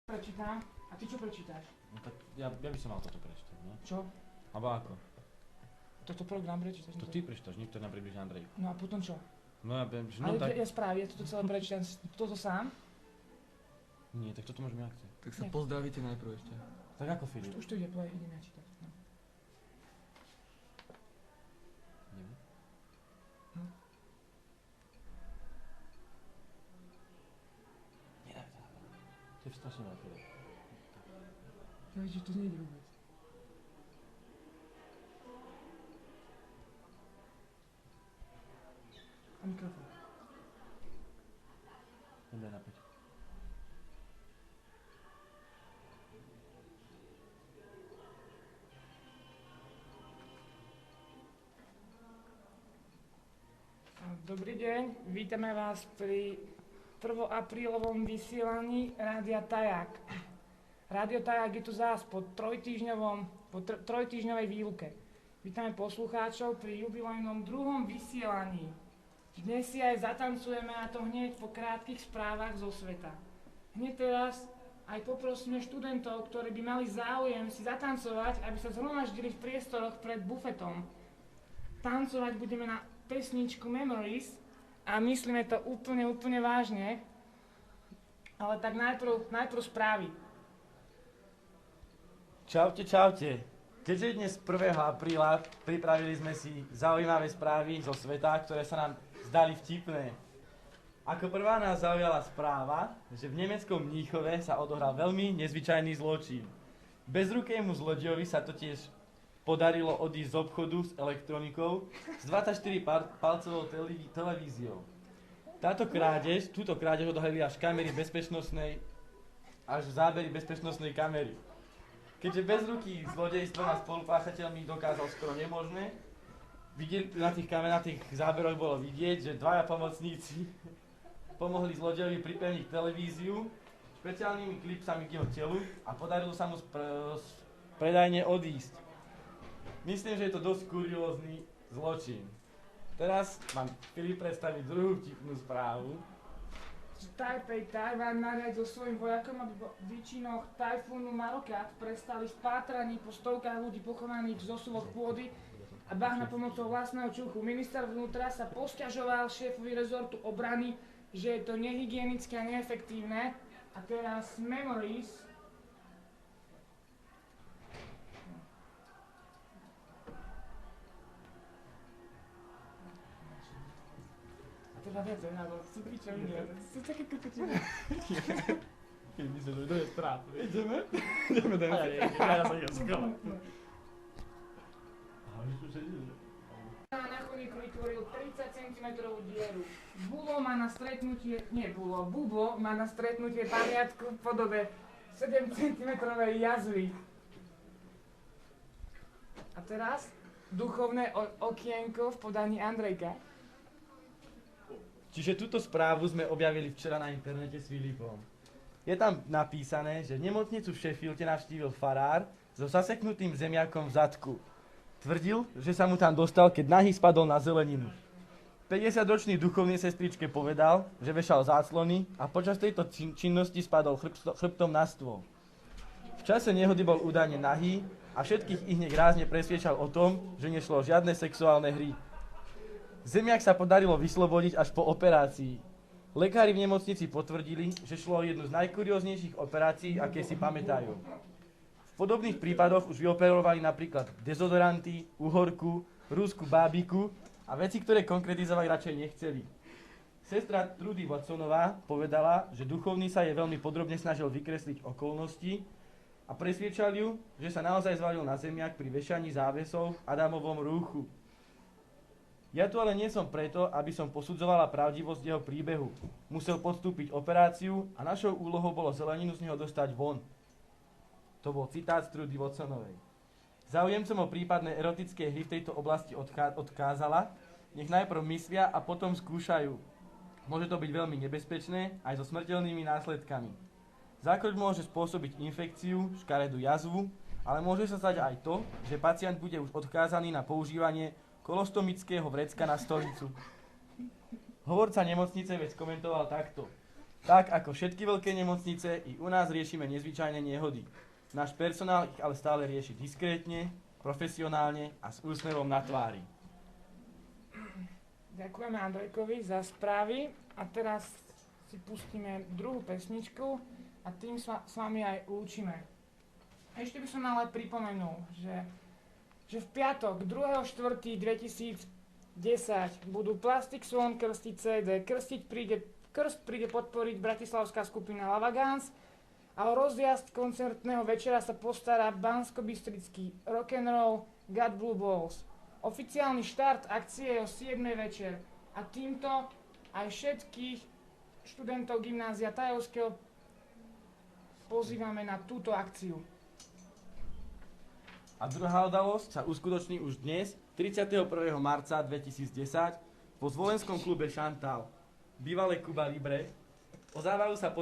Prečítam. A ty čo prečítaš? No tak ja by som mal toto prečítať, nie? Čo? Alebo ako? Toto program prečítaš? To ty prečítaš, niekto nám približí Andrej. No a potom čo? No ja viem, že Ale no tak... ja správy, ja toto celé prečítam, toto sám? Nie, tak toto môžeme akcie. Tak sa Nie. pozdravíte najprv ešte. Tak ako Filip? Už to ide, povedaj, idem ja čítať. No. Neviem. No. Nedaj to. To je strašne veľké. Ja vidíš, že to nejde vôbec. A mikrofón. Nedaj napäť. Dobrý deň, vítame vás pri 1. aprílovom vysielaní Rádia Tajak. Rádio Tajak je tu zás po trojtýždňovej výluke. Vítame poslucháčov pri jubilejnom 2. vysielaní. Dnes si aj zatancujeme, a to hneď po krátkych správach zo sveta. Hneď teraz aj poprosíme študentov, ktorí by mali záujem si zatancovať, aby sa zhromaždili v priestoroch pred bufetom. Tancovať budeme na pesničku Memories a myslíme to úplne vážne. Ale tak najprv správy. Čaute. Keďže je dnes 1. apríla, pripravili sme si zaujímavé správy zo sveta, ktoré sa nám zdali vtipné. Ako prvá nás zaujala správa, že v nemeckom Mníchove sa odohral veľmi nezvyčajný zločin. Bezrukému zlodejovi sa totiž podarilo odísť z obchodu s elektronikou s 24-palcovou televíziou. Túto krádež odhalili až zábery bezpečnostnej kamery. Keďže bezruký zlodej s 2 spolupáchateľmi dokázal skoro nemožné, na tých záberoch bolo vidieť, že 2 pomocníci pomohli zlodejovi pripevniť televíziu špeciálnymi klipsami k jeho telu a podarilo sa mu z predajne odísť. Myslím, že je to dosť kuriózny zločin. Teraz vám Filip predstaviť druhú vtipnú správu. Tajpej Tajvan nariadil svojim vojakom, aby po výčinoch tajfúnu Marokat prestali v pátraní po stovkách ľudí pochovaných v zosuvoch pôdy a bahna pomocou vlastného čuchu. Minister vnútra sa posťažoval šéfovi rezortu obrany, že je to nehygienické a neefektívne. A teraz Memories. Teda viete, sú pičoviny, sú také kokotiny. Keď myslíš, že to je strát. Ideme? Ideme. Ja sa idem skoro. Na chodníku vytvoril 30 cm dieru. Bubo má na stretnutie pamiatku v podobe 7 cm jazvy. A teraz duchovné okienko v podaní Andrejka. Čiže túto správu sme objavili včera na internete s Filipom. Je tam napísané, že nemocnicu v Sheffielde navštívil farár so zaseknutým zemiakom v zadku. Tvrdil, že sa mu tam dostal, keď nahý spadol na zeleninu. 50-ročný duchovný sestričke povedal, že vešal záclony a počas tejto činnosti spadol chrbtom na stôl. V čase nehody bol údajne nahý a všetkých ich hneď rázne presviečal o tom, že nešlo o žiadne sexuálne hry. Zemiak sa podarilo vyslobodiť až po operácii. Lekári v nemocnici potvrdili, že šlo o jednu z najkurióznejších operácií, aké si pamätajú. V podobných prípadoch už vyoperovali napríklad dezodoranty, uhorku, rúsku bábiku a veci, ktoré konkretizovať radšej nechceli. Sestra Trudy Watsonová povedala, že duchovný sa jej veľmi podrobne snažil vykresliť okolnosti a presviečal ju, že sa naozaj zvalil na zemiak pri vešaní závesov v Adamovom rúchu. Ja tu ale nie som preto, aby som posudzovala pravdivosť jeho príbehu. Musel podstúpiť operáciu a našou úlohou bolo zeleninu z neho dostať von. To bol citát z Trudy Watsonovej. Záujemcom o prípadné erotické hry v tejto oblasti odkázala, nech najprv myslia a potom skúšajú. Môže to byť veľmi nebezpečné, aj so smrteľnými následkami. Zákroč môže spôsobiť infekciu, škaredú jazvu, ale môže sa stať aj to, že pacient bude už odkázaný na používanie kolostomického vrecka na stolicu. Hovorca nemocnice vec komentoval takto. Tak ako všetky veľké nemocnice, i u nás riešime nezvyčajné nehody. Náš personál ich ale stále rieši diskrétne, profesionálne a s úsmevom na tvári. Ďakujeme Andrejkovi za správy a teraz si pustíme druhú pesničku a tým sa s vami aj lúčime. Ešte by som ale pripomenul, že v piatok 2.4.2010 budú Plastic Swan krstiť CD, krst príde podporiť bratislavská skupina Lavagans a o rozjazd koncertného večera sa postará banskobystrický rock'n'roll God Blue Balls. Oficiálny štart akcie je o 7. večer a týmto aj všetkých študentov gymnázia Tajovského pozývame na túto akciu. A druhá udalosť sa uskutoční už dnes, 31. marca 2010, po zvolenskom klube Chantal, bývalé Cuba Libre. O zábavu sa